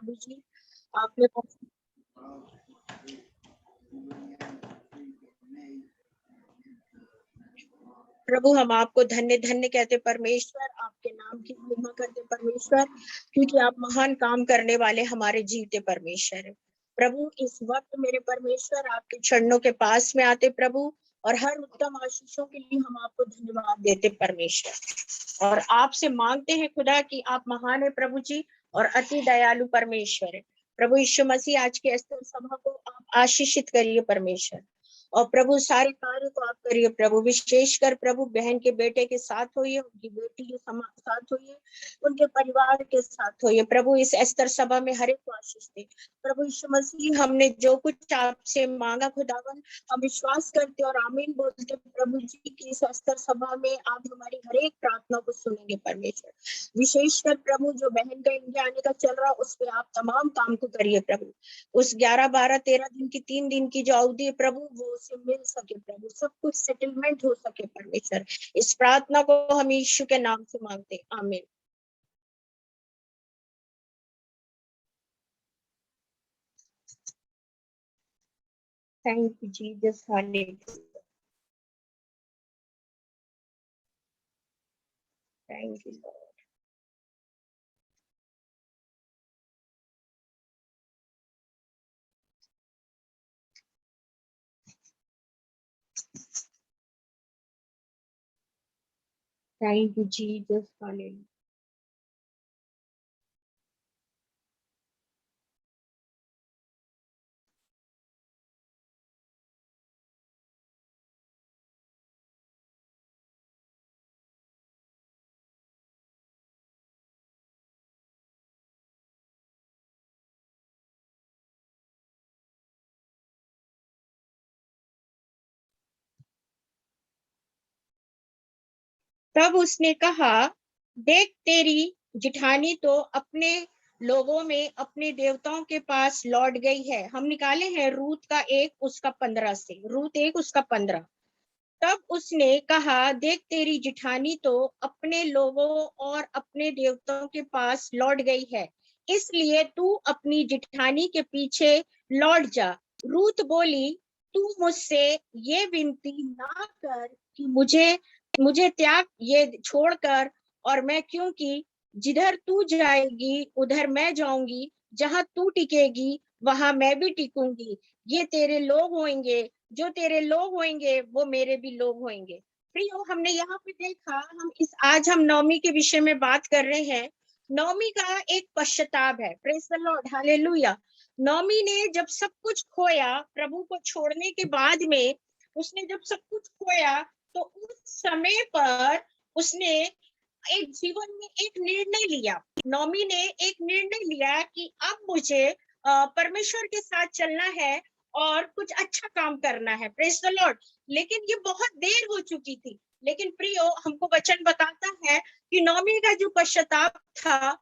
प्रभु जी आपने प्रभु, हम आपको धन्य धन्य कहते परमेश्वर, आपके नाम की महिमा करते परमेश्वर, क्योंकि आप महान काम करने वाले हमारे जीते परमेश्वर है। प्रभु, इस वक्त मेरे परमेश्वर आपके चरणों के पास में आते प्रभु, और हर उत्तम आशीषों के लिए हम आपको धन्यवाद देते परमेश्वर, और आपसे मांगते हैं खुदा कि आप महान है प्रभु जी, और अति दयालु परमेश्वर है। प्रभु यीशु मसीह, आज के स्तुति सभा को आप आशीषित करिए परमेश्वर, और प्रभु सारे कार्य को आप करिए प्रभु, विशेषकर प्रभु बहन के बेटे के साथ होइए, उनकी बेटी के साथ होइए, उनके परिवार के साथ होइए प्रभु। इस एस्तर सभा में हर एक को आशीष दे प्रभु यीशु मसीह। हमने जो कुछ आपसे मांगा खुदावन, हम विश्वास करते और आमीन बोलते प्रभु जी की इस एस्तर सभा में आप हमारी हर एक प्रार्थना को सुनेंगे परमेश्वर। विशेषकर प्रभु जो बहन का इंडिया आने का चल रहा, उस पर आप तमाम काम को करिए प्रभु। उस 11, 12, 13 दिन की 3 दिन की जो अवधि है प्रभु, वो उसे मिल सके प्रभु, सब कुछ सेटलमेंट हो सके परमेश्वर। इस प्रार्थना को हम यीशु के नाम से मांगते, आमीन। Thank you Jesus, hallelujah, thank you Lord. Thank you Jesus, hallelujah. तब उसने कहा, देख तेरी जिठानी तो अपने लोगों में अपने देवताओं के पास लौट गई है। हम निकाले हैं रूत का 1 उसका 15 से, रूत 1 उसका 15। तब उसने कहा, देख तेरी जिठानी तो अपने लोगों और अपने देवताओं के पास लौट गई है, इसलिए तू अपनी जिठानी के पीछे लौट जा। रूत बोली, तू मुझसे ये विनती ना कर कि मुझे मुझे त्याग ये छोड़कर, और मैं, क्योंकि जिधर तू जाएगी उधर मैं जाऊंगी, जहां तू टिकेगी वहां मैं भी टिकूंगी। ये तेरे लोग होंगे, जो तेरे लोग होंगे वो मेरे भी लोग होंगे। प्रियो, हमने यहाँ पे देखा, आज हम नवमी के विषय में बात कर रहे हैं। नवमी का एक पश्चाताप है, प्रेज द लॉर्ड, हालेलुया। नवमी ने जब सब कुछ खोया, प्रभु को छोड़ने के बाद में उसने जब सब कुछ खोया, तो उस समय पर उसने एक जीवन में एक निर्णय लिया। नौमी ने एक निर्णय लिया कि अब मुझे परमेश्वर के साथ चलना है और कुछ अच्छा काम करना है, प्रेज द लॉर्ड। लेकिन ये बहुत देर हो चुकी थी। लेकिन प्रियो, हमको वचन बताता है कि नौमी का जो पश्चाताप था,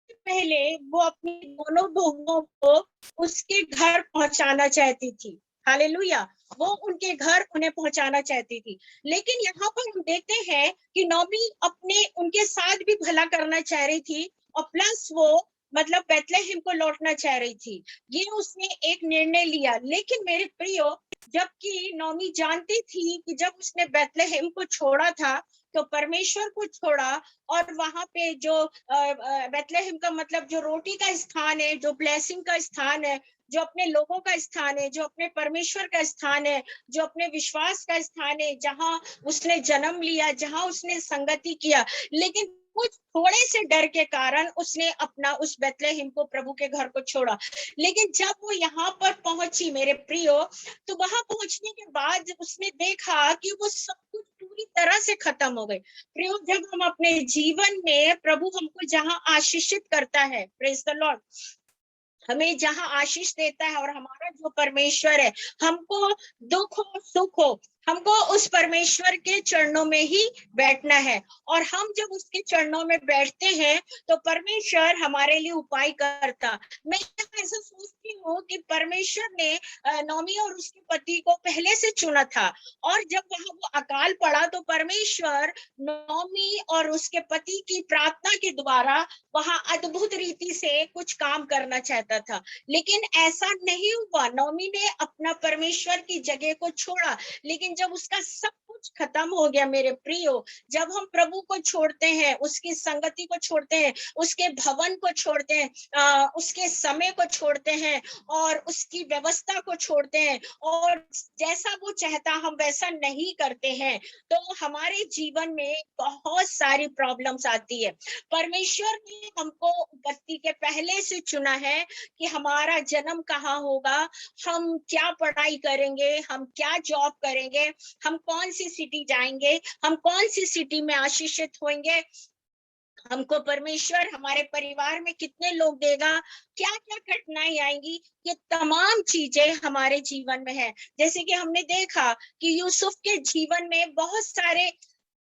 पहले वो अपनी दोनों बहुओं को उसके घर पहुंचाना चाहती थी, हालेलुया। वो उनके घर उन्हें पहुंचाना चाहती थी। लेकिन यहाँ पर हम देखते हैं कि नौमी अपने उनके साथ भी भला करना चाह रही थी, और प्लस वो मतलब बैतलहम को लौटना चाह रही थी। ये उसने एक निर्णय लिया। लेकिन मेरे प्रियो, जबकि नौमी जानती थी कि जब उसने बैतलहम को छोड़ा था, तो परमेश्वर को छोड़ा, और वहां पे जो बैतलहम का मतलब जो रोटी का स्थान है, जो ब्लेसिंग का स्थान है, जो अपने लोगों का स्थान है, जो अपने परमेश्वर का स्थान है, जो अपने विश्वास का स्थान है, जहां उसने जन्म लिया, जहां उसने संगति किया। लेकिन कुछ थोड़े से डर के कारण उसने अपना उस बैतलहम को, प्रभु के घर को छोड़ा। लेकिन जब वो यहाँ पर पहुंची मेरे प्रियो, तो वहां पहुंचने के बाद उसने देखा कि वो सब कुछ पूरी तरह से खत्म हो गई। प्रियो, जब हम अपने जीवन में, प्रभु हमको जहां आशीषित करता है, प्रेज द लॉर्ड, हमें जहां आशीष देता है, और हमारा जो परमेश्वर है, हमको दुख हो सुख हो, हमको उस परमेश्वर के चरणों में ही बैठना है। और हम जब उसके चरणों में बैठते हैं, तो परमेश्वर हमारे लिए उपाय करता। मैं ऐसा सोचती हूँ कि परमेश्वर ने नौमी और उसके पति को पहले से चुना था, और जब वहां वो अकाल पड़ा तो परमेश्वर नौमी और उसके पति की प्रार्थना के द्वारा वहां अद्भुत रीति से कुछ काम करना चाहता था। लेकिन ऐसा नहीं हुआ, नौमी ने अपना परमेश्वर की जगह को छोड़ा। लेकिन जब उसका सब कुछ खत्म हो गया मेरे प्रियो, जब हम प्रभु को छोड़ते हैं, उसकी संगति को छोड़ते हैं, उसके भवन को छोड़ते हैं, उसके समय को छोड़ते हैं और उसकी व्यवस्था को छोड़ते हैं, और जैसा वो चाहता हम वैसा नहीं करते हैं, तो हमारे जीवन में बहुत सारी प्रॉब्लम्स आती है। परमेश्वर ने हमको उत्पत्ति के पहले से चुना है कि हमारा जन्म कहाँ होगा, हम क्या पढ़ाई करेंगे, हम क्या जॉब करेंगे, हम कौन सी सिटी जाएंगे, हम कौन सी सिटी में आशीषित होंगे, हमको परमेश्वर हमारे परिवार में कितने लोग देगा, क्या क्या कठिनाई आएंगी, ये तमाम चीजें हमारे जीवन में है। जैसे कि हमने देखा कि यूसुफ के जीवन में बहुत सारे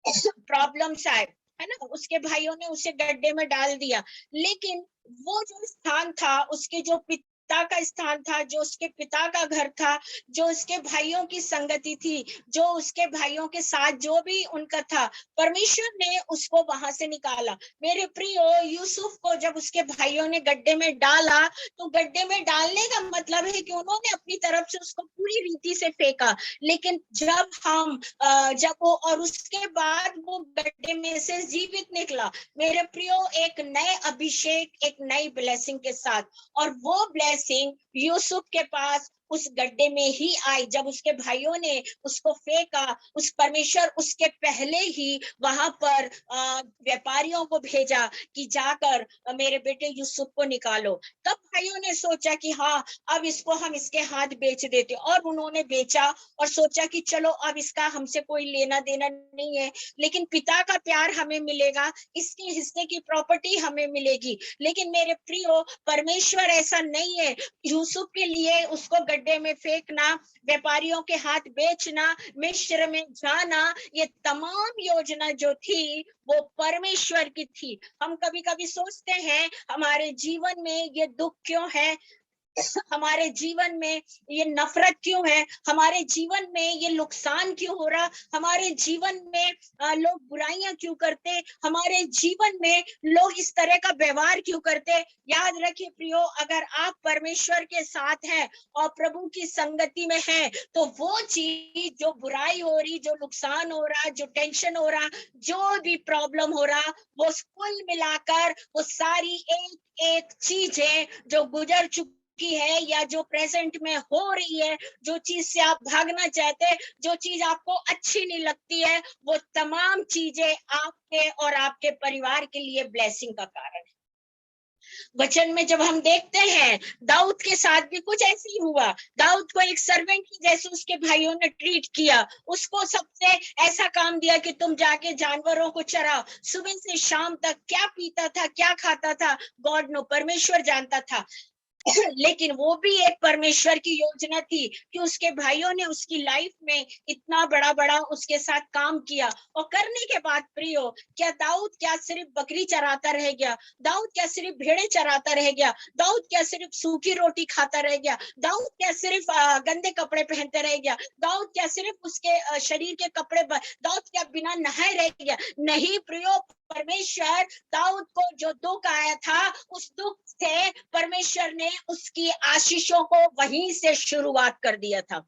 प्रॉब्लम्स आए, है ना, उसके भाइयों ने उसे गड्ढे में डाल दिया, लेकिन वो जो स्थान था, उसके जो पिता का स्थान था, जो उसके पिता का घर था, जो उसके भाइयों की संगति थी, जो उसके भाइयों के साथ जो भी उनका था, परमेश्वर ने उसको वहां से निकाला। मेरे प्रियो, यूसुफ को जब उसके भाइयों ने गड्ढे में डाला, तो गड्ढे में डालने का मतलब है कि उन्होंने अपनी तरफ से उसको पूरी रीति से फेंका। लेकिन जब वो, और उसके बाद वो गड्ढे में से जीवित निकला, मेरे प्रियो, एक नए अभिषेक, एक नई ब्लेसिंग के साथ। और वो ब्लेसिंग यूसुफ के पास उस गड्ढे में ही आई, जब उसके भाइयों ने उसको फेंका। उस परमेश्वर उसके पहले ही वहां पर व्यापारियों को भेजा कि जाकर मेरे बेटे यूसुफ को निकालो। तब भाइयों ने सोचा कि हाँ, अब इसको हम इसके हाथ बेच देते, और उन्होंने बेचा और सोचा कि चलो अब इसका हमसे कोई लेना देना नहीं है, लेकिन पिता का प्यार हमें मिलेगा, इसके हिस्से की प्रॉपर्टी हमें मिलेगी। लेकिन मेरे प्रियो, परमेश्वर ऐसा नहीं है। यूसुफ के लिए उसको गड्ढे में फेंकना, व्यापारियों के हाथ बेचना, मिस्र में जाना, ये तमाम योजना जो थी वो परमेश्वर की थी। हम कभी कभी सोचते हैं हमारे जीवन में ये दुख क्यों है, हमारे जीवन में ये नफरत क्यों है, हमारे जीवन में ये नुकसान क्यों हो रहा, हमारे जीवन में लोग बुराइयां क्यों करते, हमारे जीवन में लोग इस तरह का व्यवहार क्यों करते। याद रखिए प्रियो, अगर आप परमेश्वर के साथ हैं और प्रभु की संगति में हैं, तो वो चीज, जो बुराई हो रही, जो नुकसान हो रहा, जो टेंशन हो रहा, जो भी प्रॉब्लम हो रहा, वो कुल मिलाकर वो सारी एक एक चीजें जो गुजर चुकी की है या जो प्रेजेंट में हो रही है, जो चीज से आप भागना चाहते हैं, जो चीज आपको अच्छी नहीं लगती है, वो तमाम चीजें आपके और आपके परिवार के लिए ब्लेसिंग का कारण है। वचन में जब हम देखते हैं, दाऊद के साथ भी कुछ ऐसे ही हुआ। दाऊद को एक सर्वेंट की जैसे उसके भाइयों ने ट्रीट किया, उसको सबसे ऐसा काम दिया कि तुम जाके जानवरों को चराओ। सुबह से शाम तक क्या पीता था, क्या खाता था, गॉड नो, परमेश्वर जानता था। लेकिन वो भी एक परमेश्वर की योजना थी कि उसके भाइयों ने उसकी लाइफ में इतना बड़ा बड़ा उसके साथ काम किया। और करने के बाद प्रियो, क्या दाऊद क्या सिर्फ बकरी चराता रह गया, दाऊद क्या सिर्फ भेड़े चराता रह गया, दाऊद क्या सिर्फ सूखी रोटी खाता रह गया, दाऊद क्या सिर्फ गंदे कपड़े पहनते रह गया, दाऊद क्या सिर्फ उसके शरीर के कपड़े, दाऊद क्या बिना नहाए रह गया? नहीं प्रियो, परमेश्वर दाऊद को जो दुख आया था, उस दुख से परमेश्वर ने उसकी आशीषों को वहीं से शुरुआत कर दिया था।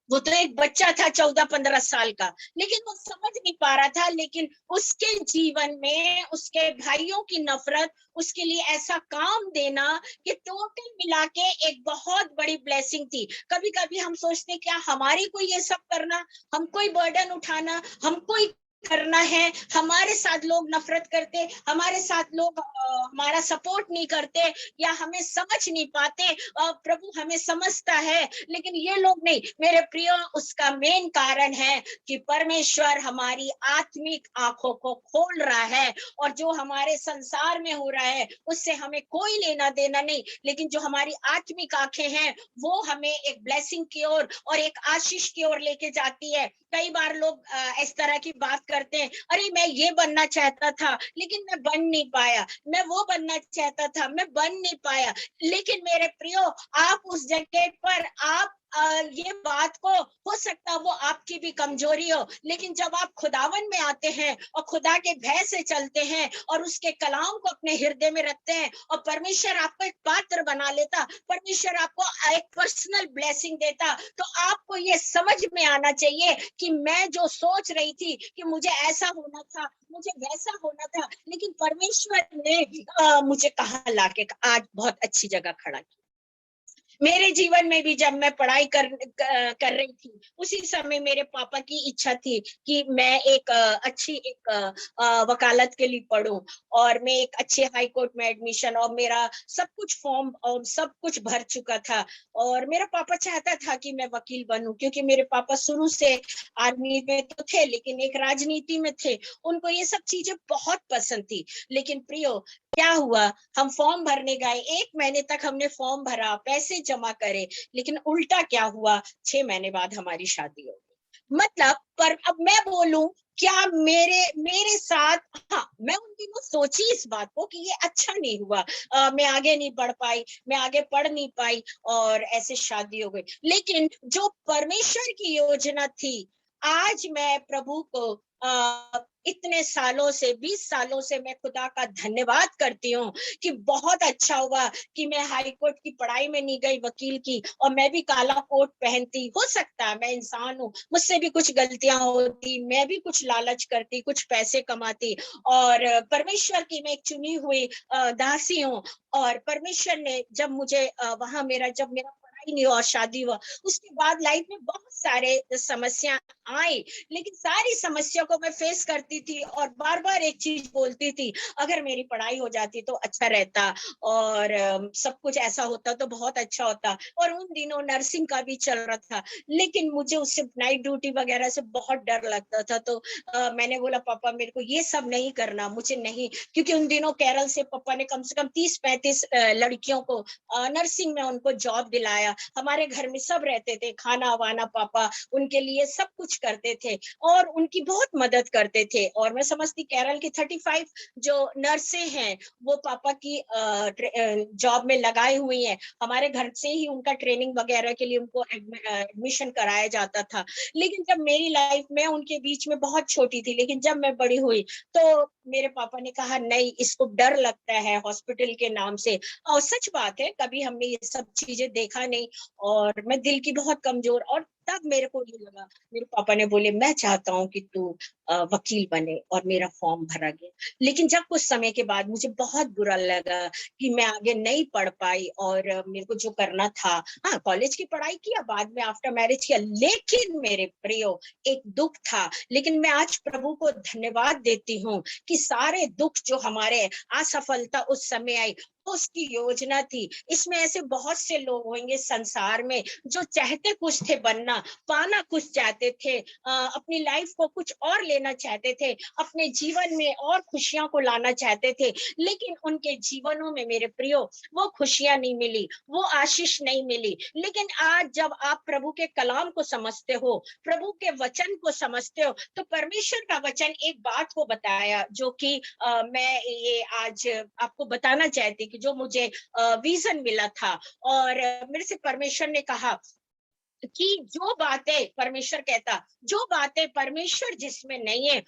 वो तो एक बच्चा था 14-15 साल का, लेकिन वो समझ नहीं पा रहा था। लेकिन उसके जीवन में उसके भाइयों की नफरत, उसके लिए ऐसा काम देना, ये टोटल मिला के एक बहुत बड़ी ब्लेसिंग थी। कभी कभी हम सोचते क्या हमारी को ये सब करना, हमको ही बर्डन उठाना, हमको ही करना है, हमारे साथ लोग नफरत करते, हमारे साथ लोग हमारा सपोर्ट नहीं करते, या हमें समझ नहीं पाते। प्रभु हमें समझता है, लेकिन ये लोग नहीं। मेरे प्रियो, उसका मेन कारण है कि परमेश्वर हमारी आत्मिक आंखों को खोल रहा है, और जो हमारे संसार में हो रहा है उससे हमें कोई लेना देना नहीं, लेकिन जो हमारी आत्मिक आंखें हैं वो हमें एक ब्लेसिंग की ओर और एक आशीष की ओर लेके जाती है। कई बार लोग इस तरह की बात करते हैं, अरे मैं ये बनना चाहता था लेकिन मैं बन नहीं पाया, मैं वो बनना चाहता था मैं बन नहीं पाया। लेकिन मेरे प्रियो, आप उस जगह पर आप ये बात को, हो सकता वो आपकी भी कमजोरी हो, लेकिन जब आप खुदावन में आते हैं और खुदा के भय से चलते हैं और उसके कलाम को अपने हृदय में रखते हैं और परमेश्वर आपको एक पात्र बना लेता, परमेश्वर आपको एक पर्सनल ब्लेसिंग देता, तो आपको ये समझ में आना चाहिए कि मैं जो सोच रही थी कि मुझे ऐसा होना था, मुझे वैसा होना था, लेकिन परमेश्वर ने मुझे कहाँ लाके आज बहुत अच्छी जगह खड़ा किया। मेरे जीवन में भी जब मैं पढ़ाई कर रही थी, उसी समय मेरे पापा की इच्छा थी कि मैं एक अच्छी एक वकालत के लिए पढूं, और मैं एक अच्छे हाई कोर्ट में एडमिशन, और मेरा सब कुछ फॉर्म और सब कुछ भर चुका था, और मेरा पापा चाहता था कि मैं वकील बनूं, क्योंकि मेरे पापा शुरू से आर्मी में तो थे लेकिन एक राजनीति में थे, उनको ये सब चीजें बहुत पसंद थी। लेकिन प्रियो, क्या हुआ, हम फॉर्म भरने गए, 1 महीने तक हमने फॉर्म भरा, पैसे जमा करे, लेकिन उल्टा क्या हुआ, 6 महीने बाद हमारी शादी हो गई। मतलब, पर अब मैं बोलूं, क्या मेरे मेरे साथ, हाँ, मैं उन दिनों सोची इस बात को कि ये अच्छा नहीं हुआ, मैं आगे नहीं बढ़ पाई, मैं आगे पढ़ नहीं पाई, और ऐसे शादी हो गई। लेकिन जो परमेश्वर की योजना थी, आज मैं प्रभु को इतने सालों से, 20 सालों से मैं खुदा का धन्यवाद करती हूँ कि बहुत अच्छा हुआ कि मैं हाई कोर्ट की पढ़ाई में नहीं गई, वकील की, और मैं भी काला कोट पहनती। हो सकता है, मैं इंसान हूँ, मुझसे भी कुछ गलतियां होती, मैं भी कुछ लालच करती, कुछ पैसे कमाती, और परमेश्वर की मैं एक चुनी हुई दासी हूँ। और परमेश्वर ने जब मुझे वहां जब मेरा पढ़ाई नहीं हुआ और शादी हुआ, उसके बाद लाइफ में बहुत सारे समस्या आई, लेकिन सारी समस्या को मैं फेस करती थी और बार बार एक चीज बोलती थी, अगर मेरी पढ़ाई हो जाती तो अच्छा रहता, और सब कुछ ऐसा होता तो बहुत अच्छा होता। और उन दिनों नर्सिंग का भी चल रहा था, लेकिन मुझे उससे नाइट ड्यूटी वगैरह से बहुत डर लगता था। तो मैंने बोला, पापा मेरे को ये सब नहीं करना, मुझे नहीं, क्योंकि उन दिनों केरल से पापा ने कम से कम 30-35 लड़कियों को नर्सिंग में उनको जॉब दिलाया। हमारे घर में सब रहते थे, खाना वाना पापा उनके लिए सब कुछ करते थे और उनकी बहुत मदद करते थे। और मैं समझती, केरल की 35 जो नर्से हैं वो पापा की जॉब में लगाई हुई हैं। हमारे घर से ही उनका ट्रेनिंग वगैरह के लिए उनको एडमिशन कराया जाता था। लेकिन जब मेरी लाइफ में, उनके बीच में बहुत छोटी थी, लेकिन जब मैं बड़ी हुई तो मेरे पापा ने कहा, नहीं, इसको डर लगता है हॉस्पिटल के नाम से। और सच बात है, कभी हमने ये सब चीजें देखा नहीं, और मैं दिल की बहुत कमजोर, और तब मेरे को ये लगा, मेरे पापा ने बोले, मैं चाहता हूँ कि तू वकील बने, और मेरा फॉर्म भरा गया। लेकिन जब कुछ समय के बाद मुझे बहुत बुरा लगा कि मैं आगे नहीं पढ़ पाई, और मेरे को जो करना था, हाँ, कॉलेज की पढ़ाई किया, बाद में आफ्टर मैरिज किया, लेकिन मेरे प्रियो, एक दुख था। लेकिन मैं आज प्रभु को धन्यवाद देती हूँ कि सारे दुख जो हमारे, असफलता उस समय आई, उसकी योजना थी। इसमें ऐसे बहुत से लोग होंगे संसार में जो चाहते कुछ थे बनना, पाना कुछ चाहते थे, अपनी लाइफ को कुछ और लेना चाहते थे, अपने जीवन में और खुशियां को लाना चाहते थे, लेकिन उनके जीवनों में मेरे प्रियो वो खुशियां नहीं मिली, वो आशीष नहीं मिली। लेकिन आज जब आप प्रभु के कलाम को समझते हो, प्रभु के वचन को समझते हो, तो परमेश्वर का वचन एक बात को बताया, जो कि मैं ये आज आपको बताना चाहती कि जो मुझे विजन मिला था। और मेरे से परमेश्वर ने कहा कि जो बातें, परमेश्वर कहता, जो बातें परमेश्वर जिसमें नहीं है,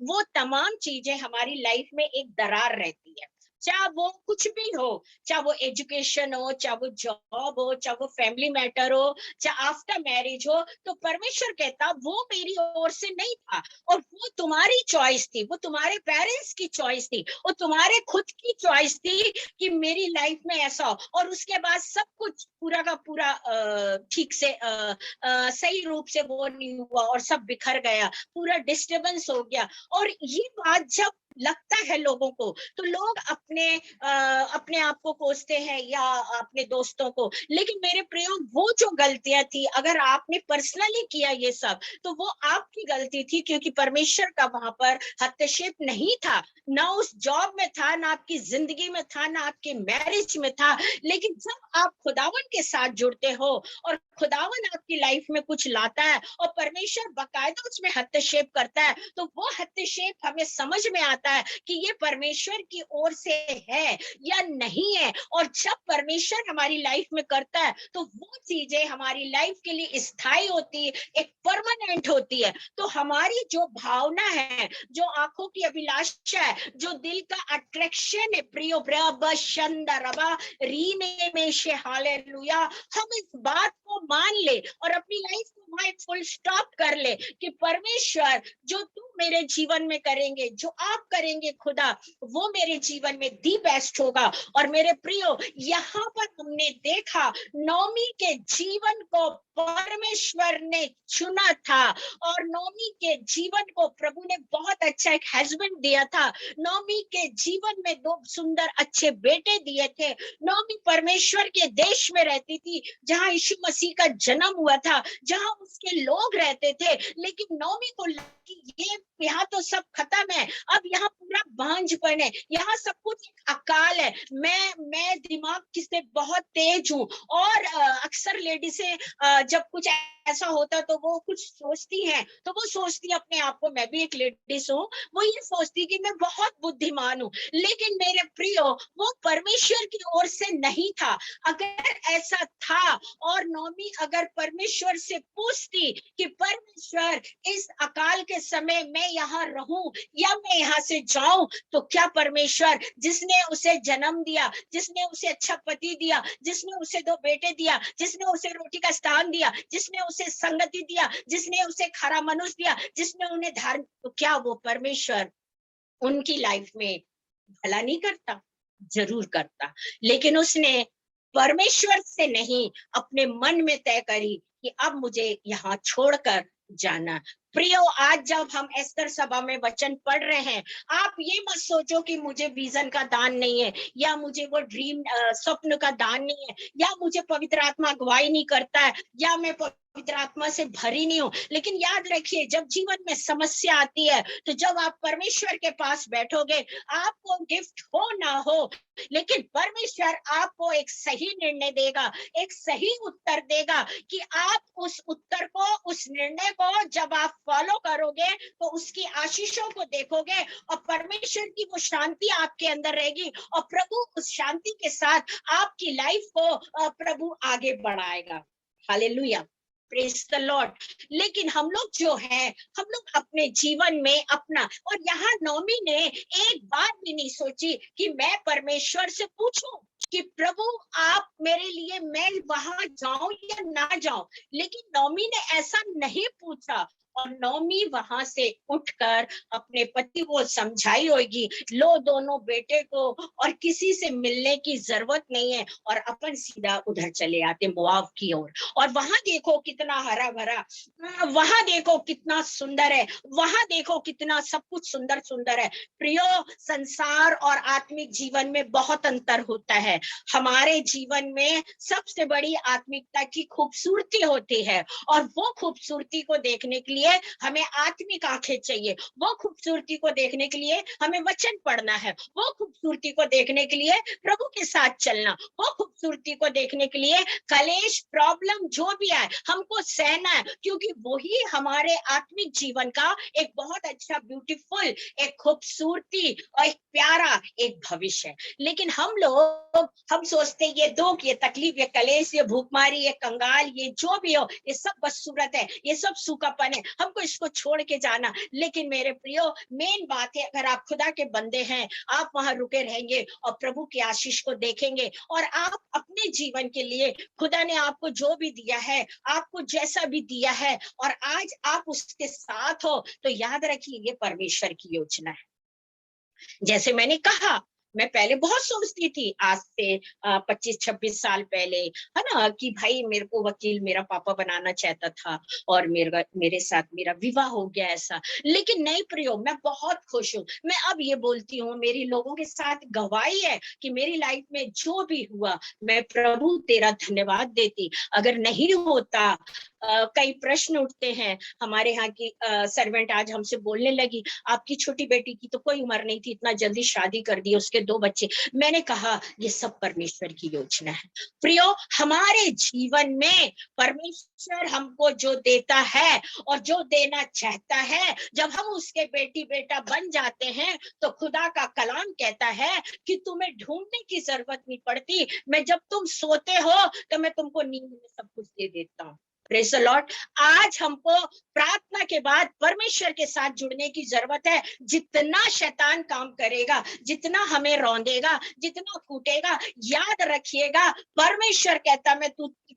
वो तमाम चीजें हमारी लाइफ में एक दरार रहती है। चाहे वो कुछ भी हो, चाहे वो एजुकेशन हो, चाहे वो जॉब हो, चाहे वो फैमिली मैटर हो, चाहे आफ्टर मैरिज हो, तो परमेश्वर कहता, वो मेरी ओर से नहीं था, और वो तुम्हारी चॉइस थी, वो तुम्हारे पेरेंट्स की चॉइस थी, और तुम्हारे खुद की चॉइस थी कि मेरी लाइफ में ऐसा हो। और उसके बाद सब कुछ पूरा का पूरा ठीक से सही रूप से वो नहीं हुआ, और सब बिखर गया, पूरा डिस्टरबेंस हो गया। और ये बात जब लगता है लोगों को, तो लोग अपने आप को कोसते हैं या अपने दोस्तों को। लेकिन मेरे प्रयोग वो जो गलतियां थी, अगर आपने पर्सनली किया ये सब, तो वो आपकी गलती थी, क्योंकि परमेश्वर का वहां पर हस्तक्षेप नहीं था। ना उस जॉब में था, ना आपकी जिंदगी में था, ना आपके मैरिज में था। लेकिन जब आप खुदावन के साथ जुड़ते हो और खुदावन आपकी लाइफ में कुछ लाता है और परमेश्वर बकायदा उसमें हस्तक्षेप करता है, तो वो हस्तक्षेप हमें समझ में आता है कि ये परमेश्वर की ओर से है या नहीं है। और जब परमेश्वर हमारी लाइफ में करता है, तो वो चीजें हमारी लाइफ के लिए स्थायी होती है, एक परमानेंट होती है। तो हमारी जो भावना है, जो आंखों की अभिलाषा है, जो दिल का अट्रैक्शन है, प्रियो रबा रीने में से हालेलुया, हम इस बात को मान ले और अपनी लाइफ को वहां एक फुल स्टॉप कर ले कि परमेश्वर जो तुम मेरे जीवन में करेंगे, जो आप करेंगे खुदा, वो मेरे जीवन में दी बेस्ट होगा। और मेरे प्रियो, यहाँ पर हमने देखा नौमी के जीवन को परमेश्वर ने चुना था, और नौमी के जीवन को प्रभु ने बहुत अच्छा एक हस्बैंड दिया था। नौमी के जीवन में दो सुंदर अच्छे बेटे दिए थे। नौमी परमेश्वर के देश में रहती थी, जहां यीशु मसीह का जन्म हुआ था, जहां उसके लोग रहते थे। लेकिन नौमी को ये यहाँ तो सब खत्म है, अब यहाँ पूरा बांझपन है, यहाँ सब कुछ अकाल है। मैं दिमाग किससे बहुत तेज हूँ, और अक्सर लेडीज़ें जब कुछ ऐसा होता तो वो कुछ सोचती हैं, तो वो सोचती अपने आप को, मैं भी एक लेडीज हूँ, वो ये सोचती कि मैं बहुत बुद्धिमान हूँ। लेकिन मेरे प्रियो, वो परमेश्वर की ओर से नहीं था। अगर ऐसा था और नौमी अगर परमेश्वर से पूछती कि परमेश्वर इस अकाल के समय मैं यहाँ रहूं या मैं यहाँ से जाऊं, तो क्या परमेश्वर जिसने उसे जन्म दिया, जिसने उसे अच्छा पति दिया, जिसने उसे दो बेटे दिया, जिसने उसे रोटी का स्थान दिया, जिसने उसे संगति दिया, जिसने उसे खरा मनुष्य दिया, जिसने उन्हें धार्मिक, तो क्या वो परमेश्वर उनकी लाइफ में भला नहीं करता? जरूर करता। लेकिन उसने परमेश्वर से नहीं, अपने मन में तय करी कि अब मुझे यहाँ छोड़कर जाना। प्रियो, आज जब हम एस्तर सभा में वचन पढ़ रहे हैं, आप ये मत सोचो कि मुझे विजन का दान नहीं है, या मुझे वो ड्रीम स्वप्न का दान नहीं है, या मुझे पवित्र आत्मा अगुवाई नहीं करता है, या मैं पवित्र आत्मा से भरी नहीं हूँ। लेकिन याद रखिए, जब जीवन में समस्या आती है, तो जब आप परमेश्वर के पास बैठोगे, आपको गिफ्ट हो ना हो, लेकिन परमेश्वर आपको एक सही निर्णय देगा, एक सही उत्तर देगा, कि आप उस उत्तर को, उस निर्णय को जब आप फॉलो करोगे, तो उसकी आशीषों को देखोगे, और परमेश्वर की वो शांति आपके अंदर रहेगी, और प्रभु उस शांति के साथ आपकी लाइफ को प्रभु आगे बढ़ाएगा। Hallelujah, praise the Lord. लेकिन हम लोग जो है, हम लोग अपने जीवन में अपना, और यहाँ नौमी ने एक बार भी नहीं सोची कि मैं परमेश्वर से पूछूं कि प्रभु आप मेरे लिए, मैं वहां जाऊं या ना जाऊं। लेकिन नौमी ने ऐसा नहीं पूछा, और नौमी वहां से उठकर अपने पति को समझाई होगी, लो दोनों बेटे को, और किसी से मिलने की जरूरत नहीं है, और अपन सीधा उधर चले आते मोआब की ओर। और वहां देखो कितना हरा भरा, वहां देखो कितना सुंदर है, वहां देखो कितना सब कुछ सुंदर सुंदर है। प्रियो, संसार और आत्मिक जीवन में बहुत अंतर होता है। हमारे जीवन में सबसे बड़ी आत्मिकता की खूबसूरती होती है, और वो खूबसूरती को देखने के लिए हमें आत्मिक आंखें चाहिए। वो खूबसूरती को देखने के लिए हमें वचन पढ़ना है। वो खूबसूरती को देखने के लिए प्रभु के साथ चलना। वो खूबसूरती को देखने के लिए कलेश, प्रॉब्लम जो भी आए, हमको सहना है, क्योंकि वही हमारे आत्मिक जीवन का एक बहुत अच्छा, ब्यूटीफुल, एक खूबसूरती और एक प्यारा एक भविष्य है। लेकिन हम सोचते ये दुख, ये तकलीफ, ये कलेश, ये भूखमारी, ये कंगाल, ये जो भी हो, ये सब बदसूरत है, ये सब सूखापन है, हमको इसको छोड़ के जाना। लेकिन मेरे प्रियो, मेन बात है, अगर आप खुदा के बंदे हैं, आप वहां रुके रहेंगे और प्रभु की आशीष को देखेंगे, और आप अपने जीवन के लिए खुदा ने आपको जो भी दिया है, आपको जैसा भी दिया है, और आज आप उसके साथ हो, तो याद रखिए ये परमेश्वर की योजना है। जैसे मैंने कहा, मैं पहले बहुत सोचती थी, आज से 25-26 साल पहले, है ना, कि भाई मेरे को वकील मेरा पापा बनाना चाहता था और मेरे साथ मेरा विवाह हो गया ऐसा। लेकिन नहीं प्रियो, मैं बहुत खुश हूँ। मैं अब ये बोलती हूँ, मेरी लोगों के साथ गवाही है कि मेरी लाइफ में जो भी हुआ, मैं प्रभु तेरा धन्यवाद देती। अगर नहीं होता, कई प्रश्न उठते हैं। हमारे यहाँ की सर्वेंट आज हमसे बोलने लगी, आपकी छोटी बेटी की तो कोई उम्र नहीं थी, इतना जल्दी शादी कर दी, उसके 2 बच्चे। मैंने कहा ये सब परमेश्वर की योजना है। प्रियो, हमारे जीवन में परमेश्वर हमको जो देता है और जो देना चाहता है, जब हम उसके बेटी बेटा बन जाते हैं, तो खुदा का कलाम कहता है कि तुम्हें ढूंढने की जरूरत नहीं पड़ती। मैं जब तुम सोते हो तो मैं तुमको नींद में सब कुछ दे देता हूँ। Praise the Lord. आज हमको प्रार्थना के बाद परमेश्वर के साथ जुड़ने की जरूरत है। जितना शैतान काम करेगा, जितना हमें रौंदेगा, जितना कूटेगा, याद रखिएगा, परमेश्वर कहता मैं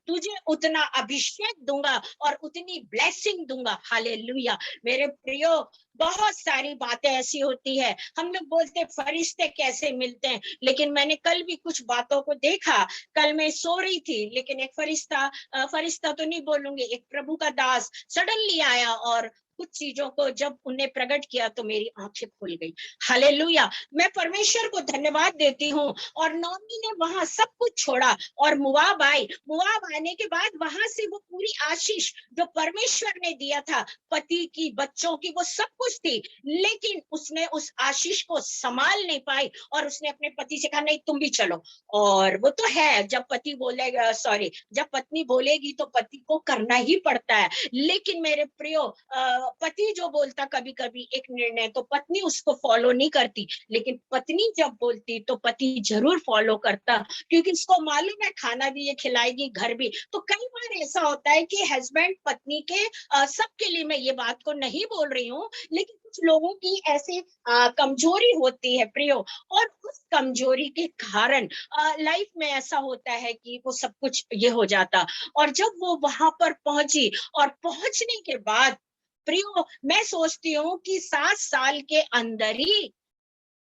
तुझे उतना अभिषेक दूंगा और उतनी ब्लेसिंग दूंगा। हालेलुया। मेरे प्रियो, बहुत सारी बातें ऐसी होती है, हम लोग बोलते फरिश्ते कैसे मिलते हैं, लेकिन मैंने कल भी कुछ बातों को देखा। कल मैं सो रही थी, लेकिन एक फरिश्ता तो नहीं बोलूंगी, एक प्रभु का दास सडनली आया और कुछ चीजों को जब उन्हें प्रकट किया तो मेरी आंखें खुल गई। हालेलुया। मैं परमेश्वर को धन्यवाद देती हूँ। और नौमी ने वहां सब कुछ छोड़ा और मुआब आई। मुआब आने के बाद वहां से वो पूरी आशीष जो परमेश्वर ने दिया था, पति की, बच्चों की, वो सब कुछ थी, लेकिन उसने उस आशीष को संभाल नहीं पाई और उसने अपने पति से कहा नहीं तुम भी चलो। और वो तो है, जब पति बोलेगा, सॉरी, जब पत्नी बोलेगी तो पति को करना ही पड़ता है। लेकिन मेरे प्रियो, पति जो बोलता कभी कभी एक निर्णय, तो पत्नी उसको फॉलो नहीं करती, लेकिन पत्नी जब बोलती तो पति जरूर फॉलो करता, क्योंकि उसको मालूम है खाना भी ये खिलाएगी, घर भी। तो कई बार ऐसा होता है कि हस्बैंड पत्नी के, सबके लिए मैं ये बात को नहीं बोल रही हूँ, लेकिन कुछ लोगों की ऐसी कमजोरी होती है प्रियो, और उस कमजोरी के कारण लाइफ में ऐसा होता है कि वो सब कुछ ये हो जाता। और जब वो वहां पर पहुंची और पहुंचने के बाद प्रियो, मैं सोचती हूँ कि 7 साल के अंदर ही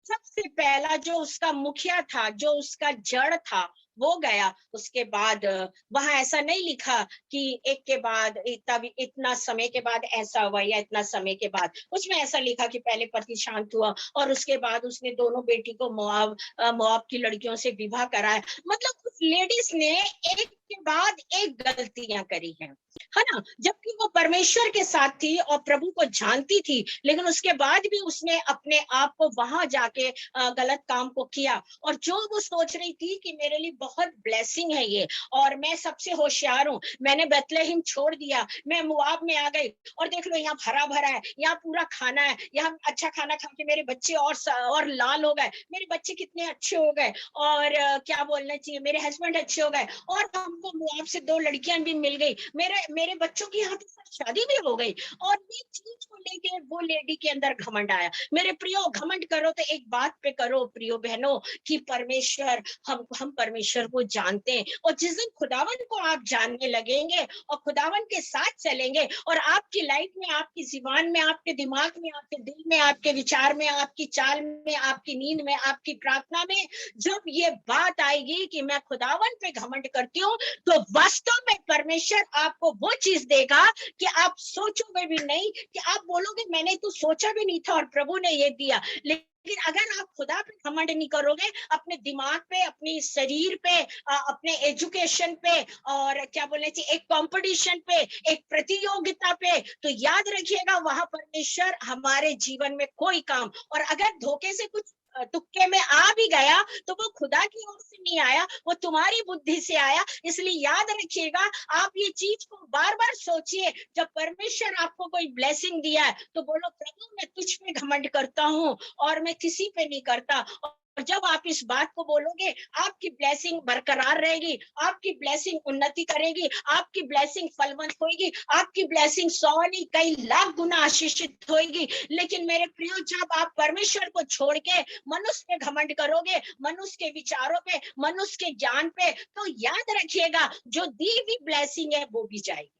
सबसे पहला जो उसका मुखिया था, जो उसका जड़ था, वो गया। उसके बाद वहां ऐसा नहीं लिखा कि एक के बाद इतना समय के बाद ऐसा हुआ या इतना समय के बाद, उसमें ऐसा लिखा कि पहले पति शांत हुआ और उसके बाद उसने दोनों बेटी को मोआब की लड़कियों से विवाह कराया। मतलब उस लेडीज ने एक के बाद एक गलतियां करी हैं, है ना, जबकि वो परमेश्वर के साथ थी और प्रभु को जानती थी, लेकिन उसके बाद भी उसने अपने आप को वहां जाके गलत काम को किया। और जो वो सोच रही थी कि मेरे लिए बहुत ब्लेसिंग है ये, और मैं सबसे होशियार हूँ, मैंने बेथलेहम छोड़ दिया, मैं मुआब में आ गई, और देख लो यहाँ भरा भरा है, यहाँ पूरा खाना है, यहाँ अच्छा खाना खा के मेरे बच्चे और लाल हो गए, मेरे बच्चे कितने अच्छे हो गए, और क्या बोलना चाहिए, मेरे हस्बैंड अच्छे हो गए, और हमको मुआब से 2 लड़कियां भी मिल गई, मेरे मेरे बच्चों की यहाँ पे शादी भी हो गई। और ये चीज को लेके वो लेडी के अंदर घमंड आया। मेरे प्रियो, घमंड करो तो एक बात पे करो प्रियो बहनों, कि परमेश्वर, हम परमेश्वर को जानते हैं, और जिस दिन खुदावन को आप जानने लगेंगे और खुदावन के साथ चलेंगे, और आपकी लाइफ में, आपकी जीवन में, आपके दिमाग में, आपके दिल में, आपके विचार में, आपकी चाल में, आपकी नींद में, आपकी प्रार्थना में जब ये बात आएगी कि मैं खुदावन पे घमंड करती हूँ, तो वास्तव में परमेश्वर आपको वो चीज देगा कि आप सोचोगे भी नहीं, कि आप बोलोगे मैंने तो सोचा भी नहीं था और प्रभु ने ये दिया। लेकिन अगर आप खुदा पे घमंड नहीं करोगे, अपने दिमाग पे, अपने शरीर पे, अपने एजुकेशन पे, और क्या बोलना चाहिए, एक कंपटीशन पे, एक प्रतियोगिता पे, तो याद रखिएगा वहां परमेश्वर हमारे जीवन में कोई काम, और अगर धोखे से कुछ तुक्के में आ भी गया तो वो खुदा की ओर से नहीं आया, वो तुम्हारी बुद्धि से आया। इसलिए याद रखिएगा, आप ये चीज को बार बार सोचिए, जब परमेश्वर आपको कोई ब्लेसिंग दिया है तो बोलो प्रभु मैं तुझ पे घमंड करता हूँ और मैं किसी पे नहीं करता। और जब आप इस बात को बोलोगे, आपकी ब्लेसिंग बरकरार रहेगी, आपकी ब्लेसिंग उन्नति करेगी, आपकी ब्लेसिंग फलवंत होगी, आपकी ब्लेसिंग 100 नहीं कई लाख गुना आशीषित होगी। लेकिन मेरे प्रियो, जब आप परमेश्वर को छोड़ के मनुष्य पे घमंड करोगे, मनुष्य के विचारों पे, मनुष्य के ज्ञान पे, तो याद रखिएगा जो दी हुई ब्लेसिंग है वो भी जाएगी।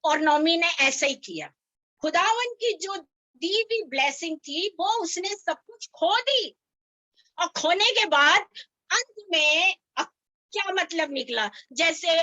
और नौमी ने ऐसा ही किया। खुदावन की जो दी हुई ब्लेसिंग थी वो उसने सब कुछ खो दी। और खोने के बाद अंत में क्या मतलब निकला? जैसे